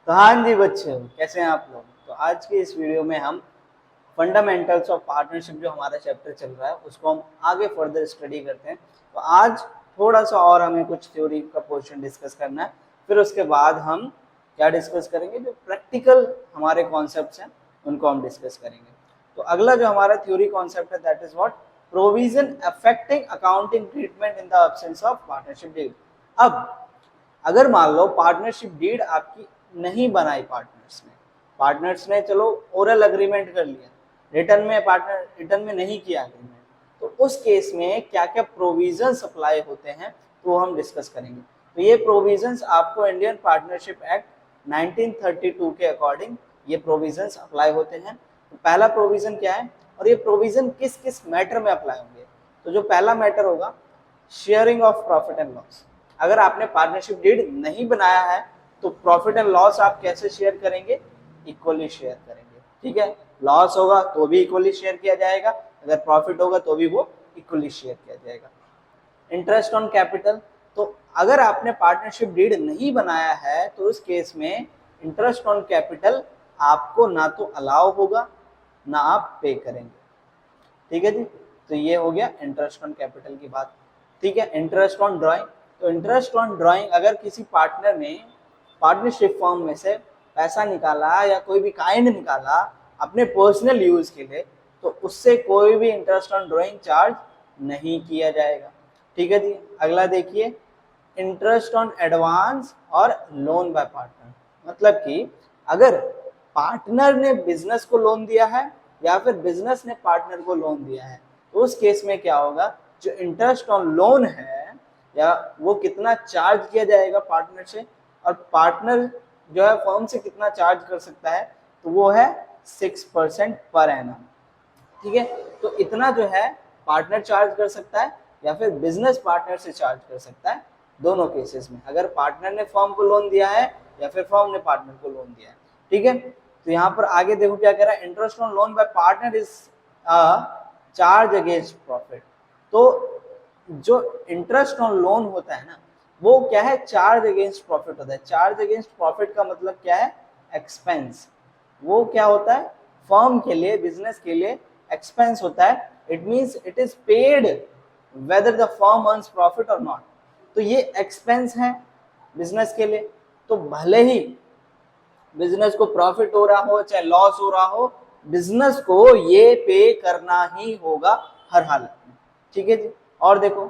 तो हाँ जी बच्चों, कैसे हैं आप लोग। तो आज के इस वीडियो में हम फंडामेंटल्स ऑफ पार्टनरशिप जो हमारा चैप्टर चल रहा है उसको हम आगे फर्दर स्टडी करते हैं। तो आज थोड़ा सा और हमें कुछ थ्योरी का पोर्शन डिस्कस करना है, फिर उसके बाद हम क्या डिस्कस करेंगे, जो प्रैक्टिकल हमारे कॉन्सेप्ट्स हैं उनको हम डिस्कस करेंगे। तो अगला जो हमारा थ्योरी कॉन्सेप्ट है that is what, provision affecting accounting treatment in the absence of partnership deed. अब अगर मान लो पार्टनरशिप डीड आपकी नहीं बनाई पार्टनर्स ने चलो ओरल अग्रीमेंट कर लिया, रिटर्न में नहीं किया अग्रीमेंट, तो उस केस में क्या क्या प्रोविजंस अप्लाई होते हैं तो हम डिस्कस करेंगे। तो ये प्रोविजंस आपको इंडियन पार्टनरशिप एक्ट 1932 के अकॉर्डिंग ये प्रोविजंस अप्लाई होते हैं। तो पहला प्रोविजन क्या है और ये प्रोविजन किस किस मैटर में अप्लाई होंगे। तो जो पहला मैटर होगा, sharing of profit and loss. अगर आपने पार्टनरशिप डीड नहीं बनाया है तो प्रॉफिट एंड लॉस आप कैसे शेयर करेंगे, इक्वली शेयर करेंगे। ठीक है, लॉस होगा तो भी इक्वली शेयर किया जाएगा, अगर प्रॉफिट होगा तो भी वो इक्वली शेयर किया जाएगा। इंटरेस्ट ऑन कैपिटल, तो अगर आपने पार्टनरशिप डीड नहीं बनाया है तो उस केस में इंटरेस्ट ऑन कैपिटल आपको ना तो अलाउ होगा ना आप पे करेंगे। ठीक है जी, तो ये हो गया इंटरेस्ट ऑन कैपिटल की बात। ठीक है, इंटरेस्ट ऑन ड्राइंग, तो इंटरेस्ट ऑन ड्राइंग अगर किसी पार्टनर ने पार्टनरशिप फॉर्म में से पैसा निकाला या कोई भी काइंड निकाला अपने पर्सनल यूज के लिए, तो उससे कोई भी इंटरेस्ट ऑन ड्राइंग चार्ज नहीं किया जाएगा। ठीक है जी, अगला देखिए, इंटरेस्ट ऑन एडवांस और लोन बाय पार्टनर। मतलब कि अगर पार्टनर ने बिजनेस को लोन दिया है या फिर बिजनेस ने पार्टनर को लोन दिया है, तो उस केस में क्या होगा, जो इंटरेस्ट ऑन लोन है या वो कितना चार्ज किया जाएगा पार्टनर से, और पार्टनर जो है फर्म से कितना चार्ज कर सकता है, तो वो है 6% पर एनम। ठीक है, तो इतना जो है पार्टनर चार्ज कर सकता है या फिर बिजनेस पार्टनर से चार्ज कर सकता है, दोनों केसेस में, अगर पार्टनर ने फर्म को लोन दिया है या फिर फर्म ने पार्टनर को लोन दिया है। ठीक है, तो यहाँ पर आगे देखो क्या कह रहा है, interest on loan by partner is charge against profit. तो जो इंटरेस्ट ऑन लोन होता है ना, वो क्या है, चार्ज अगेंस्ट प्रॉफिट होता है। चार्ज अगेंस्ट प्रॉफिट का मतलब क्या है, एक्सपेंस। वो क्या होता है, फर्म के लिए, बिजनेस के लिए एक्सपेंस होता है। It means it is paid whether the firm earns profit और नॉट। तो ये एक्सपेंस है बिजनेस के लिए, तो भले ही बिजनेस को प्रॉफिट हो रहा हो चाहे लॉस हो रहा हो, बिजनेस को ये पे करना ही होगा हर हालत में। ठीक है जी, और देखो,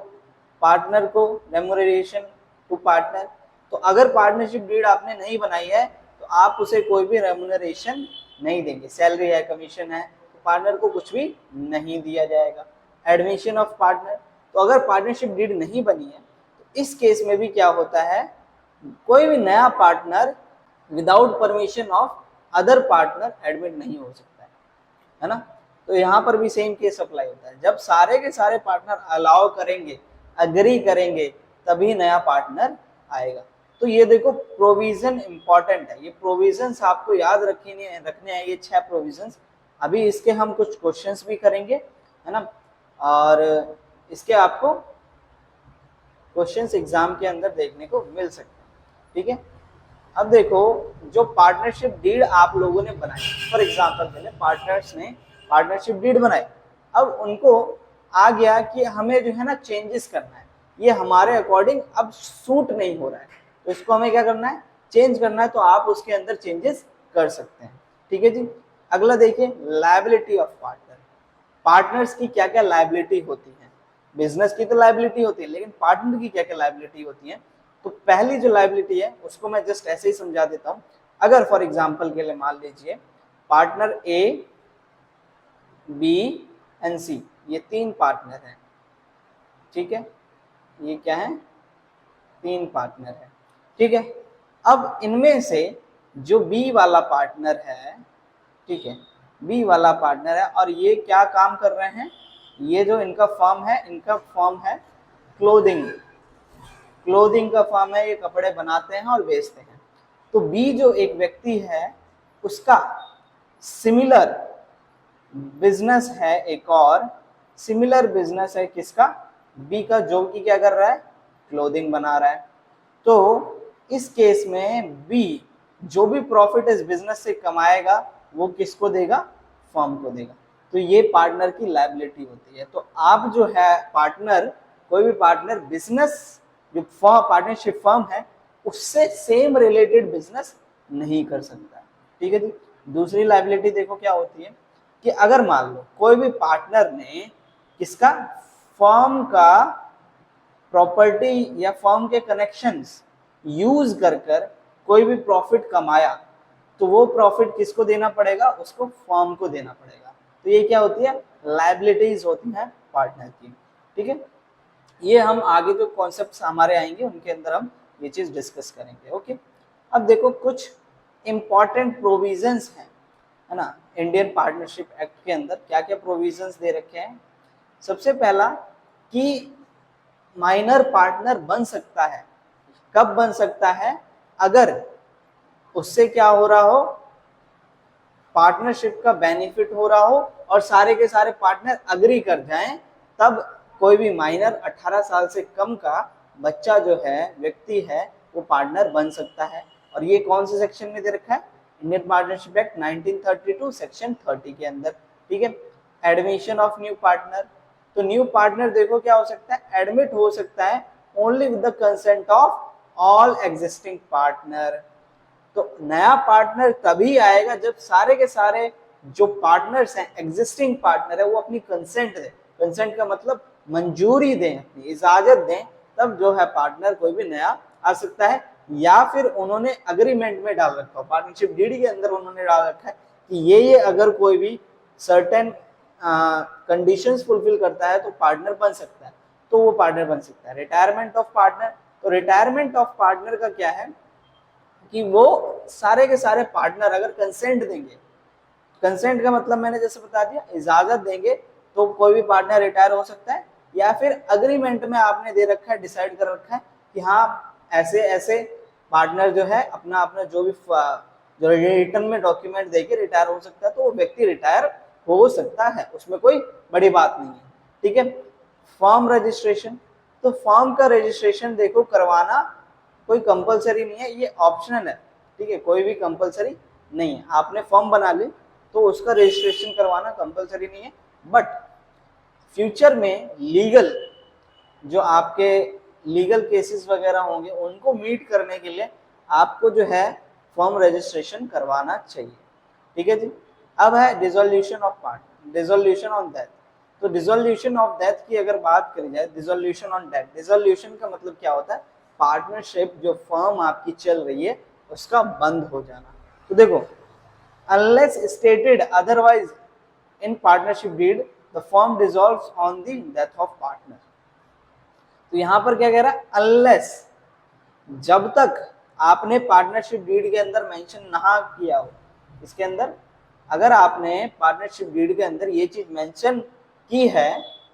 पार्टनर को रेम्यूनरेशन टू पार्टनर, तो अगर पार्टनरशिप डीड आपने नहीं बनाई है तो आप उसे कोई भी रेम्यूनरेशन नहीं देंगे। सैलरी है, कमीशन है, तो पार्टनर को कुछ भी नहीं दिया जाएगा। एडमिशन ऑफ पार्टनर, तो अगर पार्टनरशिप डीड नहीं बनी है तो इस केस में भी क्या होता है, कोई भी नया partner without permission of other partner admit नहीं हो सकता है ना। तो यहाँ पर भी सेम केस अप्लाई होता है, जब सारे के सारे पार्टनर अलाउ करेंगे, अग्री करेंगे, तभी नया पार्टनर आएगा। तो ये देखो प्रोविजन इंपॉर्टेंट है, ये प्रोविजंस आपको याद रखने हैं, ये 6 प्रोविजंस। अभी इसके हम कुछ क्वेश्चंस भी करेंगे, है ना, और इसके आपको क्वेश्चंस एग्जाम के अंदर देखने को मिल सकते हैं। ठीक है, अब देखो, जो पार्टनरशिप डीड आप लोगों ने बनाई, फॉर एग्जांपल पहले पार्टनर्स ने पार्टनरशिप डीड बनाई, अब उनको आ गया कि हमें जो है ना चेंजेस करना है, ये हमारे अकॉर्डिंग अब सूट नहीं हो रहा है, तो इसको हमें क्या करना है, चेंज करना है। तो आप उसके अंदर चेंजेस कर सकते हैं। ठीक है जी, अगला देखिए, लायबिलिटी ऑफ पार्टनर। पार्टनर्स की क्या क्या लायबिलिटी होती है, बिजनेस की तो लायबिलिटी होती है, लेकिन पार्टनर की क्या क्या लायबिलिटी होती है। तो पहली जो लायबिलिटी है उसको मैं जस्ट ऐसे ही समझा देता हूं। अगर फॉर एग्जांपल के लिए मान लीजिए पार्टनर ए, बी एंड सी, ये 3 पार्टनर हैं। ठीक है, ये क्या है, 3 पार्टनर है। ठीक है, अब इनमें से जो बी वाला पार्टनर है, ठीक है, बी वाला पार्टनर है, और ये क्या काम कर रहे हैं, ये जो इनका फर्म है, इनका फर्म है क्लोथिंग का फर्म है, ये कपड़े बनाते हैं और बेचते हैं। तो बी जो एक व्यक्ति है उसका सिमिलर बिजनेस है, एक और सिमिलर बिजनेस है किसका, बी का, जो कि क्या कर रहा है, क्लोथिंग बना रहा है। तो इस केस में बी जो भी प्रॉफिट इस बिजनेस से कमाएगा वो किसको देगा, फर्म को देगा। तो ये पार्टनर की लायबिलिटी होती है। तो आप जो है पार्टनर, कोई भी पार्टनर बिजनेस जो पार्टनरशिप फर्म है उससे सेम रिलेटेड बिजनेस नहीं कर सकता। ठीक है जी। दूसरी लायबिलिटी देखो क्या होती है कि अगर मान लो कोई भी पार्टनर ने किसका, फर्म का प्रॉपर्टी या फर्म के कनेक्शंस यूज कर कर कोई भी प्रॉफिट कमाया, तो वो प्रॉफिट किसको देना पड़ेगा, उसको फर्म को देना पड़ेगा। तो ये क्या होती है, लायबिलिटीज होती हैं पार्टनर की। ठीक है, ये हम आगे जो कॉन्सेप्ट्स हमारे आएंगे उनके अंदर हम ये चीज डिस्कस करेंगे। ओके, अब देखो कुछ इंपॉर्टेंट प्रोविजंस हैं, है ना, इंडियन पार्टनरशिप एक्ट के अंदर क्या क्या प्रोविजंस दे रखे हैं। सबसे पहला कि माइनर पार्टनर बन सकता है, कब बन सकता है, अगर उससे क्या हो रहा हो, पार्टनरशिप का बेनिफिट हो रहा हो और सारे के सारे पार्टनर अग्री कर जाएं, तब कोई भी माइनर 18 साल से कम का बच्चा जो है, व्यक्ति है, वो पार्टनर बन सकता है। और ये कौन से सेक्शन में दे रखा है, इंडियन पार्टनरशिप एक्ट 1932 सेक्शन 30 के अंदर। ठीक है, एडमिशन ऑफ न्यू पार्टनर, तो न्यू पार्टनर देखो क्या हो सकता है, एडमिट हो सकता है only with the consent of all existing partner. तो नया पार्टनर तभी आएगा जब सारे के सारे जो पार्टनर्स हैं, एग्जिस्टिंग पार्टनर है, वो अपनी कंसेंट दें। कंसेंट का मतलब मंजूरी दें, अपनी इजाजत दें, तब जो है पार्टनर कोई भी नया आ सकता है। या फिर उन्होंने अग्रीमेंट में डाल रखा हो, पार्टनरशिप डीड के अंदर उन्होंने डाल रखा है कि ये अगर कोई भी सर्टेन कंडीशंस फुलफिल करता है तो पार्टनर बन सकता है, तो वो पार्टनर बन सकता है। रिटायरमेंट ऑफ पार्टनर, तो रिटायरमेंट ऑफ पार्टनर का क्या है कि वो सारे के सारे पार्टनर अगर कंसेंट देंगे, कंसेंट का मतलब मैंने जैसे बता दिया, इजाजत देंगे, तो कोई भी पार्टनर रिटायर हो सकता है। या फिर अग्रीमेंट में आपने दे रखा है, डिसाइड कर रखा है कि हाँ ऐसे ऐसे पार्टनर जो है अपना अपना जो भी जो रिटर्न में डॉक्यूमेंट देके रिटायर हो सकता है, तो वो व्यक्ति रिटायर हो सकता है, उसमें कोई बड़ी बात नहीं है। ठीक है, फर्म रजिस्ट्रेशन, तो फर्म का रजिस्ट्रेशन देखो करवाना कोई कंपलसरी नहीं है, ये ऑप्शनल है। ठीक है, कोई भी कंपलसरी नहीं है, आपने फर्म बना ली तो उसका रजिस्ट्रेशन करवाना कंपलसरी नहीं है। बट फ्यूचर में लीगल जो आपके लीगल केसेस वगैरह होंगे उनको मीट करने के लिए आपको जो है फर्म रजिस्ट्रेशन करवाना चाहिए। ठीक है जी। अब है dissolution of partner, dissolution on death. तो डिसोल्यूशन ऑफ डेथ की अगर बात करी जाए, डिसोल्यूशन ऑन डेथ, डिसोल्यूशन का मतलब क्या होता है, पार्टनरशिप जो फर्म आपकी चल रही है उसका बंद हो जाना। तो देखो, unless stated otherwise in partnership deed the firm dissolves on the death of partner। तो यहां पर क्या कह रहा है, unless, जब तक आपने पार्टनरशिप डीड के अंदर मेंशन ना किया हो, इसके अंदर अगर आपने पार्टनरशिप डीड के अंदर ये चीज मेंशन की है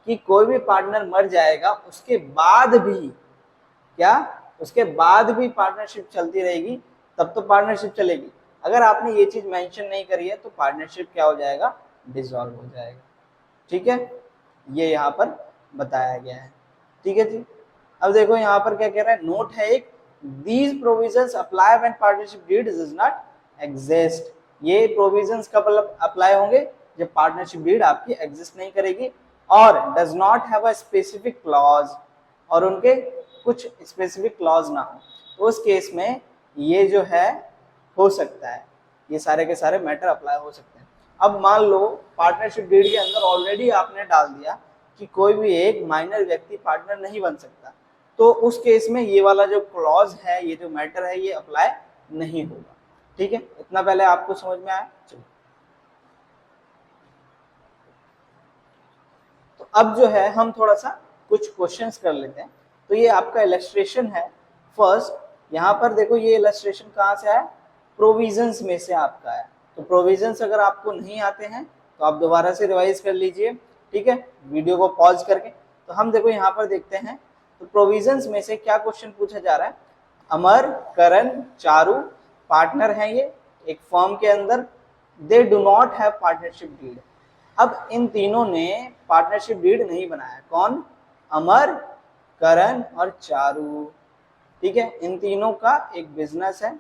कि कोई भी पार्टनर मर जाएगा उसके बाद भी, क्या उसके बाद भी पार्टनरशिप चलती रहेगी, तब तो पार्टनरशिप चलेगी। अगर आपने ये चीज मेंशन नहीं करी है तो पार्टनरशिप क्या हो जाएगा, डिसॉल्व हो जाएगा। ठीक है, ये यहाँ पर बताया गया है। ठीक है जी। अब देखो यहाँ पर क्या कह रहा है, नोट है एक, these provisions apply when partnership deed does not exist. ये प्रोविजंस कब अप्लाई होंगे, जब पार्टनरशिप डीड आपकी एग्जिस्ट नहीं करेगी और does not have a specific clause, और उनके कुछ स्पेसिफिक क्लॉज ना हो, तो उस केस में ये जो है हो सकता है, ये सारे के सारे मैटर अप्लाई हो सकते हैं। अब मान लो पार्टनरशिप डीड के अंदर ऑलरेडी आपने डाल दिया कि कोई भी एक माइनर व्यक्ति पार्टनर नहीं बन सकता, तो उस केस में ये वाला जो क्लॉज है, ये जो मैटर है, ये अप्लाई नहीं होगा। ठीक है, इतना पहले आपको समझ में आया। चलो, तो अब जो है हम थोड़ा सा कुछ क्वेश्चंस कर लेते हैं। तो ये आपका इलस्ट्रेशन है फर्स्ट। यहाँ पर देखो ये इलस्ट्रेशन कहाँ से आया, प्रोविजंस में से आपका है। तो प्रोविजंस अगर आपको नहीं आते हैं तो आप दोबारा से रिवाइज कर लीजिए। ठीक है, वीडियो को पॉज करके। तो हम देखो यहाँ पर देखते हैं, तो प्रोविजंस में से क्या क्वेश्चन पूछा जा रहा है, अमर, करण, चारू पार्टनर हैं ये एक फर्म के अंदर, they do not have partnership deed. अब इन तीनों ने पार्टनरशिप डीड नहीं बनाया, कौन, अमर, करण और चारू। ठीक है, इन तीनों का एक बिजनेस है,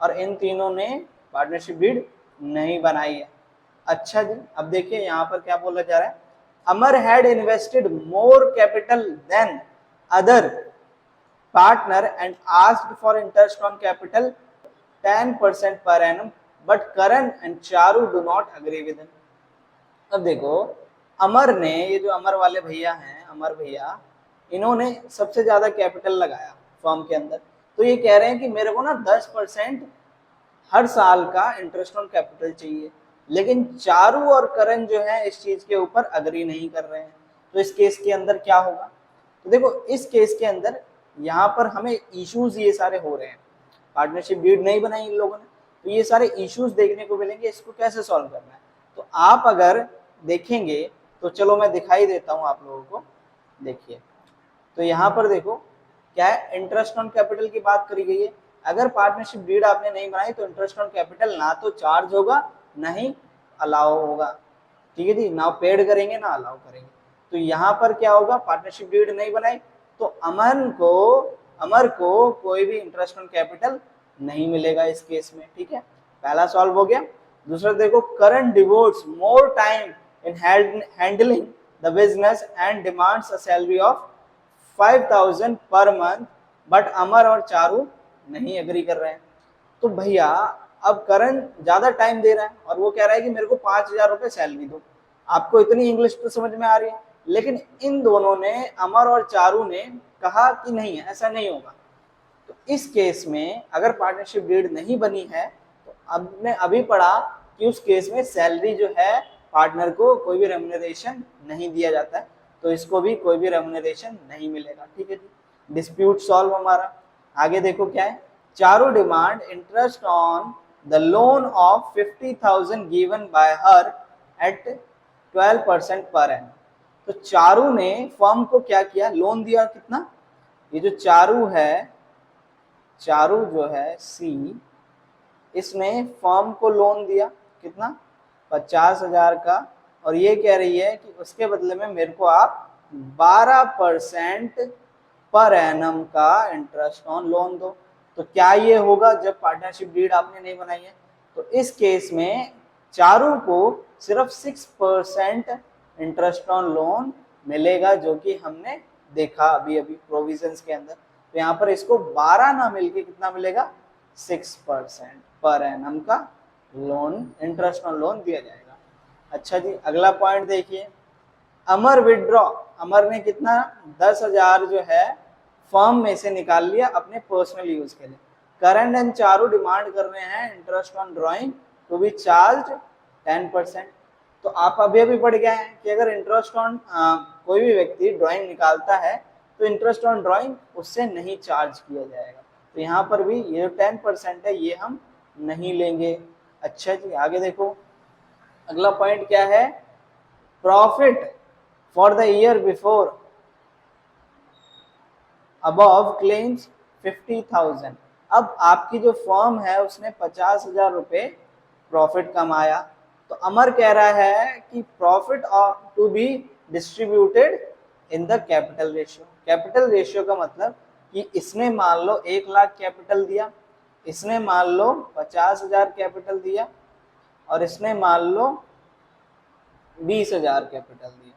और इन तीनों ने पार्टनरशिप डीड नहीं बनाई है। अच्छा जी, अब देखिए यहाँ पर क्या बोला जा रहा है, Amar had invested more capital than other partner and asked for interest on capital 10% per annum but Karan and Charu do not agree with him. अब देखो, अमर ने, ये जो अमर वाले भैया हैं, अमर भैया, इन्होंने सबसे ज्यादा कैपिटल लगाया फर्म के अंदर, तो ये कह रहे हैं कि मेरे को ना 10% हर साल का इंटरेस्ट ऑन कैपिटल चाहिए, लेकिन चारू और करण जो है इस चीज के ऊपर अग्री नहीं कर रहे हैं। तो इस केस के अंदर क्या होगा, तो देखो इस केस के अंदर यहाँ पर हमें इश्यूज ये सारे हो रहे हैं, पार्टनरशिप डीड नहीं बनाई इन लोगों ने, तो ये सारे इश्यूज देखने को मिलेंगे, इसको कैसे सॉल्व करना है। तो आप अगर देखेंगे तो चलो मैं दिखाई देता हूं आप लोगों को, देखिए तो यहाँ पर देखो क्या है, इंटरेस्ट ऑन कैपिटल की बात करी गई है। अगर पार्टनरशिप डीड आपने नहीं बनाई तो इंटरेस्ट ऑन कैपिटल ना तो चार्ज होगा ना ही अलाउ होगा, ठीक है जी, ना पेड करेंगे ना अलाउ करेंगे। तो यहाँ पर क्या होगा, पार्टनरशिप डीड नहीं बनाई तो अमर को कोई भी इंटरेस्ट ऑन कैपिटल नहीं मिलेगा इस केस में, ठीक है, पहला सॉल्व हो गया। दूसरा देखो, current devotees more time in handling the business and demands a salary of 5000 per month but अमर और चारू नहीं एग्री कर रहे हैं। तो भैया अब करण ज्यादा टाइम दे रहा है और वो कह रहा है कि मेरे को 5000 रुपए सैलरी दो। आपको इतनी इंग्लिश तो समझ में आ रही है, लेकिन इन दोनों ने, अमर और चारू ने कहा कि नहीं है, ऐसा नहीं होगा। तो इस केस में अगर पार्टनरशिप डीड नहीं बनी है तो हमने अभी पढ़ा कि उस केस में सैलरी जो है पार्टनर को कोई भी रेम्युनरेशन नहीं दिया जाता है, तो इसको भी कोई भी रेम्युनरेशन नहीं मिलेगा, ठीक है जी। डिस्प्यूट सॉल्व हमारा। आगे देखो क्या है, Charu demand interest on the loan of 50,000 given by her at 12% per annum. तो चारू ने फर्म को क्या किया, लोन दिया, कितना, ये जो चारू है, चारू जो है सी, इसने फर्म को लोन दिया कितना, 50,000 का, और ये कह रही है कि उसके बदले में मेरे को आप 12% पर एनम का इंटरेस्ट ऑन लोन दो। तो क्या ये होगा जब पार्टनरशिप डीड आपने नहीं बनाई है, तो इस केस में चारू को सिर्फ 6% इंटरेस्ट ऑन लोन मिलेगा, जो कि हमने देखा अभी अभी प्रोविजंस के अंदर। तो यहाँ पर इसको 12 ना मिलके कितना मिलेगा, 6% पर एनम का लोन, इंटरेस्ट ऑन लोन दिया जाएगा। अच्छा जी, अगला पॉइंट देखिए, अमर विड्रॉ, अमर ने कितना, 10,000 जो है फर्म में से निकाल लिया अपने पर्सनल यूज के लिए। करण एंड चारू डिमांड कर रहे हैं interest on drawing to be charge 10%। तो आप अभी अभी पढ़ गए हैं कि अगर इंटरेस्ट ऑन कोई भी व्यक्ति ड्राइंग निकालता है तो इंटरेस्ट ऑन ड्राइंग उससे नहीं चार्ज किया जाएगा। तो यहाँ पर भी ये 10% है, ये हम नहीं लेंगे। अच्छा जी, आगे देखो, अगला पॉइंट क्या है, profit for the year before above claims 50,000। अब आपकी जो फर्म है उसने 50,000 रुपए प्रॉफिट कमाया, तो अमर कह रहा है कि profit to be distributed in the capital ratio. Capital ratio का मतलब कि इसने मान लो 1 लाख कैपिटल दिया, इसने मान लो 50,000 कैपिटल दिया, और इसने मान लो 20,000 कैपिटल दिया,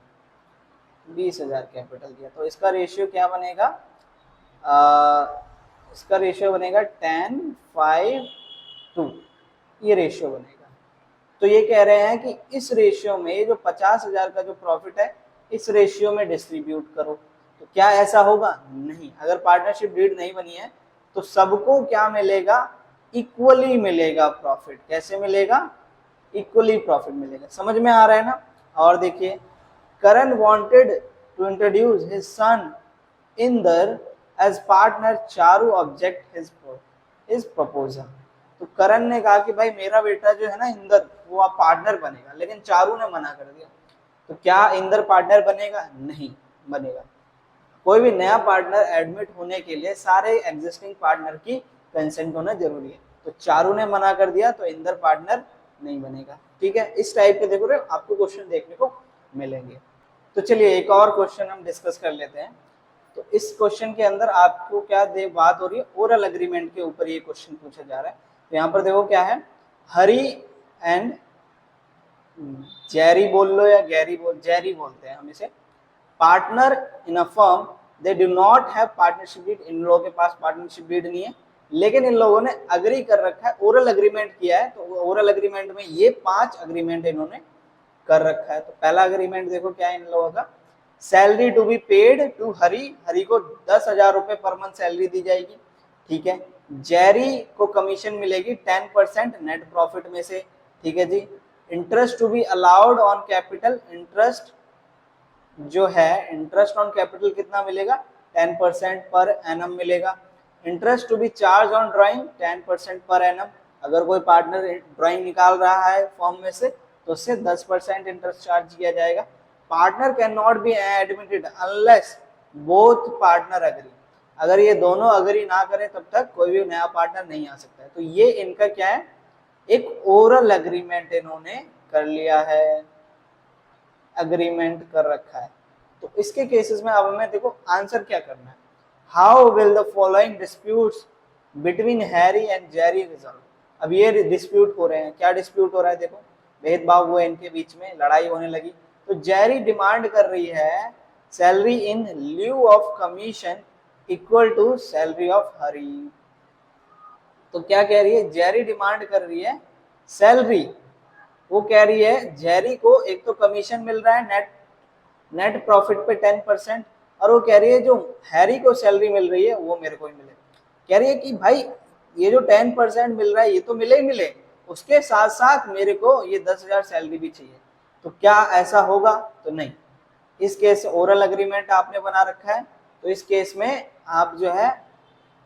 20,000 कैपिटल दिया। तो इसका रेशियो क्या बनेगा, इसका रेशियो बनेगा 10:5:2, ये रेशियो बनेगा। तो ये कह रहे हैं कि इस रेशियो में, ये जो 50,000 का जो प्रॉफिट है इस रेशियो में डिस्ट्रीब्यूट करो। तो क्या ऐसा होगा, नहीं। अगर पार्टनरशिप डीड नहीं बनी है तो सबको क्या मिलेगा, इक्वली मिलेगा प्रॉफिट। कैसे मिलेगा, इक्वली प्रॉफिट मिलेगा। समझ में आ रहा है ना। और देखिए, Karan wanted to introduce his son Inder as partner, Charu object his proposal. तो करण ने कहा कि भाई मेरा बेटा जो है ना इंदर, वो आप पार्टनर बनेगा, लेकिन चारू ने मना कर दिया। तो क्या इंदर पार्टनर बनेगा, नहीं बनेगा। कोई भी नया पार्टनर एडमिट होने के लिए सारे एग्जिस्टिंग पार्टनर की कंसेंट होना जरूरी है। तो चारू ने मना कर दिया तो इंदर पार्टनर नहीं बनेगा, ठीक है। इस टाइप के देखो आपको क्वेश्चन देखने को मिलेंगे। तो चलिए एक और क्वेश्चन हम डिस्कस कर लेते हैं। तो इस क्वेश्चन के अंदर आपको क्या बात हो रही है, ओरल एग्रीमेंट के ऊपर ये क्वेश्चन पूछा जा रहा है। तो यहाँ पर देखो क्या है, हरी एंड जेरी बोल लो या जेरी बोलते हैं हम इसे, partner in a firm, they do not have partnership deed, इन लोगों के पास पार्टनरशिप डीड नहीं है, लेकिन इन लोगों ने अग्री कर रखा है, ओरल अग्रीमेंट किया है। तो ओरल अग्रीमेंट में ये 5 अग्रीमेंट इन्होंने कर रखा है। तो पहला अग्रीमेंट देखो क्या है इन लोगों का, salary to be paid to Hari, Hari को 10,000 रुपए पर मंथ सैलरी दी जाएगी, ठीक है। जेरी को कमीशन मिलेगी 10% नेट प्रॉफिट में से, ठीक है जी। Interest to be allowed on capital, interest जो है, इंटरेस्ट ऑन कैपिटल कितना मिलेगा, 10% पर एनम मिलेगा। Interest to be charge on drawing 10% per annum, अगर कोई पार्टनर ड्राइंग निकाल रहा है फॉर्म में से तो उससे 10% इंटरेस्ट चार्ज किया जाएगा। Partner can not be admitted unless both partner agree, अगर ये दोनों अग्री ना करें तब तक कोई भी नया पार्टनर नहीं आ सकता है। तो ये इनका क्या है, एक ओरल अग्रीमेंट इन्होंने कर लिया है, अग्रीमेंट कर रखा है। तो इसके केसेस में अब हमें देखो आंसर क्या करना है, how will the following disputes between Harry and Jerry resolve. अब ये डिस्प्यूट हो रहे हैं, क्या डिस्प्यूट हो रहा है, देखो भेदभाव हुए इनके बीच में, लड़ाई होने लगी। तो जेरी डिमांड कर रही है salary in lieu of commission equal to salary of Hari. तो क्या कह रही है, जेरी डिमांड कर रही है सैलरी, वो कह रही है जेरी को एक तो कमीशन मिल रहा है नेट प्रॉफिट पे 10%, और वो कह रही है जो हैरी को सैलरी मिल रही है वो मेरे को ही मिले। कह रही है कि भाई ये जो 10% मिल रहा है ये तो मिले ही मिले, उसके साथ साथ मेरे को ये 10,000 सैलरी भी चाहिए। तो क्या ऐसा होगा, तो नहीं। इस केस ओरल अग्रीमेंट आपने बना रखा है, तो इस केस में आप जो है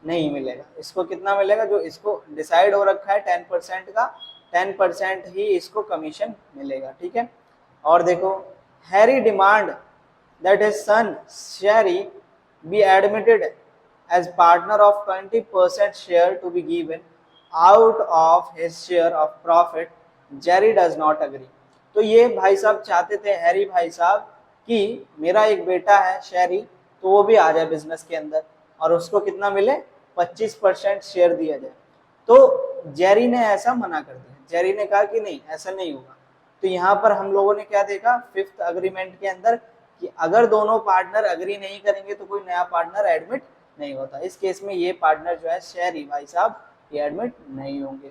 नहीं मिलेगा। इसको कितना मिलेगा, जो इसको डिसाइड हो रखा है 10% का, 10% ही इसको कमीशन मिलेगा, ठीक है। और देखो Harry demand that his son Sherry be admitted as partner of 20% share to be given out of his share of profit, Jerry does not agree. तो ये भाई साहब चाहते थे, हैरी भाई साहब, कि मेरा एक बेटा है शेरी, तो वो भी आ जाए बिजनेस के अंदर और उसको कितना मिले, 25% शेयर दिया जाए। तो जेरी ने ऐसा मना कर दिया, जेरी ने कहा कि नहीं ऐसा नहीं होगा। तो यहाँ पर हम लोगों ने क्या देखा 5th अग्रीमेंट के अंदर, कि अगर दोनों पार्टनर अग्री नहीं करेंगे तो कोई नया पार्टनर एडमिट नहीं होता। इस केस में ये पार्टनर जो है शेरी भाई साहब ये एडमिट नहीं होंगे।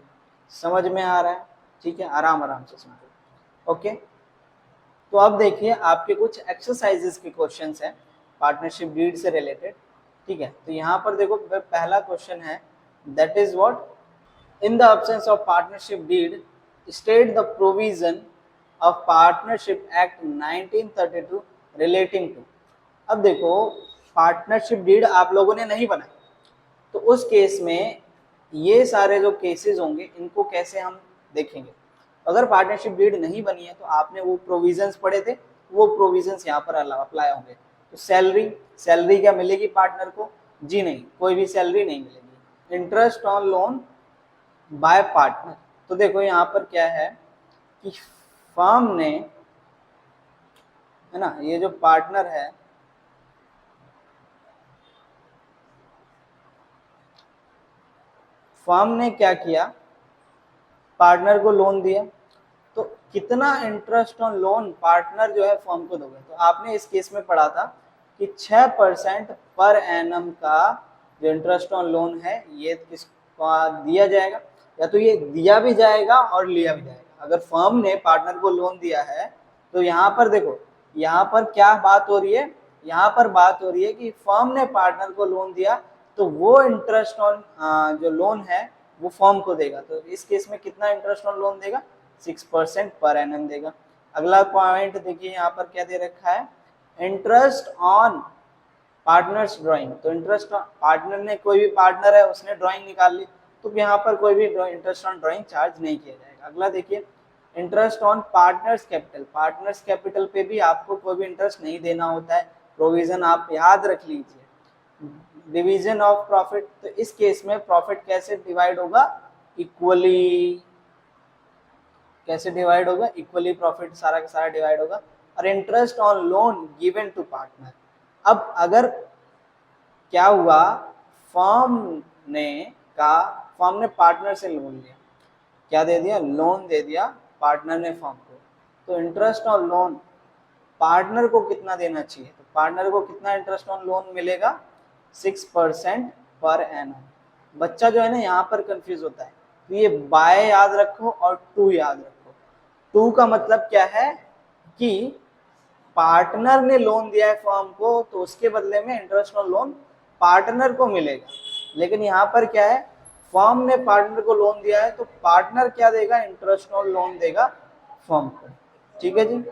समझ में आ रहा है, ठीक है, आराम आराम से समझो, ओके। तो अब देखिए आपके कुछ एक्सरसाइजेस के क्वेश्चंस हैं पार्टनरशिप डीड से रिलेटेड, ठीक है। तो यहाँ पर देखो पहला क्वेश्चन है, that is what, in the absence of partnership deed state the provision of partnership act 1932 relating to. अब देखो पार्टनरशिप डीड आप लोगों ने नहीं बनाई, तो उस केस में ये सारे जो केसेस होंगे इनको कैसे हम देखेंगे। अगर पार्टनरशिप डीड नहीं बनी है तो आपने वो प्रोविजंस पढ़े थे, वो प्रोविजंस यहाँ पर अप्लाई होंगे। तो सैलरी क्या मिलेगी पार्टनर को, जी नहीं, कोई भी सैलरी नहीं मिलेगी। Interest on loan by partner, तो देखो यहाँ पर क्या है कि फर्म ने, है ना, ये जो पार्टनर है, फर्म ने क्या किया, पार्टनर को लोन दिया, तो कितना इंटरेस्ट ऑन लोन पार्टनर जो है फर्म को दोगे। तो आपने इस केस में पढ़ा था कि 6% पर एनम का जो इंटरेस्ट ऑन लोन है ये किसको दिया जाएगा, या तो ये दिया भी जाएगा और लिया भी जाएगा। अगर फर्म ने पार्टनर को लोन दिया है तो यहाँ पर देखो, यहाँ पर क्या बात हो रही है, यहाँ पर बात हो रही है कि फर्म ने पार्टनर को लोन दिया तो वो इंटरेस्ट ऑन जो लोन है वो फर्म को देगा। तो इस केस में कितना इंटरेस्ट ऑन लोन देगा, 6% पर एनम देगा। अगला पॉइंट देखिए यहाँ पर क्या दे रखा है, इंटरेस्ट ऑन पार्टनर्स ड्राइंग। तो इंटरेस्ट पार्टनर ने, कोई भी पार्टनर है उसने ड्राइंग निकाल ली, तो यहाँ पर कोई भी इंटरेस्ट ऑन ड्राइंग चार्ज नहीं किया जाएगा। अगला देखिए interest on partners capital, partners capital पे भी आपको कोई भी इंटरेस्ट नहीं देना होता है, प्रोविजन आप याद रख लीजिए। डिवीजन ऑफ प्रॉफिट, तो इस केस में प्रॉफिट कैसे डिवाइड होगा, इक्वली, कैसे डिवाइड होगा, इक्वली प्रॉफिट सारा का सारा डिवाइड होगा। और interest on loan given to partner, अब अगर क्या हुआ, फर्म फर्म ने पार्टनर से लोन लिया, क्या दे दिया, लोन दे दिया पार्टनर ने फर्म को, तो इंटरेस्ट ऑन लोन पार्टनर को कितना देना चाहिए, तो पार्टनर को कितना इंटरेस्ट ऑन लोन मिलेगा, 6% पर एनम। बच्चा जो है ना यहाँ पर कंफ्यूज होता है, तो ये बाय याद रखो और टू याद रखो। टू का मतलब क्या है कि पार्टनर ने लोन दिया है फर्म को, तो उसके बदले में इंटरेस्ट ऑन लोन पार्टनर को मिलेगा। लेकिन यहाँ पर क्या है, फर्म ने पार्टनर को लोन दिया है, तो पार्टनर क्या देगा, इंटरेस्ट ऑन लोन देगा फर्म को। ठीक है जी।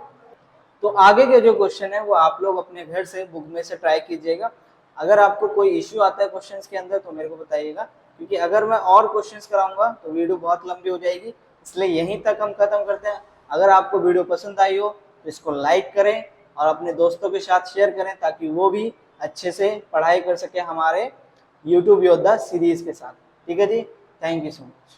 तो आगे के जो क्वेश्चन है वो आप लोग अपने घर से बुक में से ट्राई कीजिएगा। अगर आपको कोई इश्यू आता है क्वेश्चंस के अंदर तो मेरे को बताइएगा, क्योंकि अगर मैं और क्वेश्चंस कराऊंगा तो वीडियो बहुत लंबी हो जाएगी, इसलिए यहीं तक हम खत्म करते हैं। अगर आपको वीडियो पसंद आई हो तो इसको लाइक करें और अपने दोस्तों के साथ शेयर करें, ताकि वो भी अच्छे से पढ़ाई कर सके हमारे यूट्यूब योद्धा सीरीज के साथ। ठीक है जी, थैंक यू सो मच।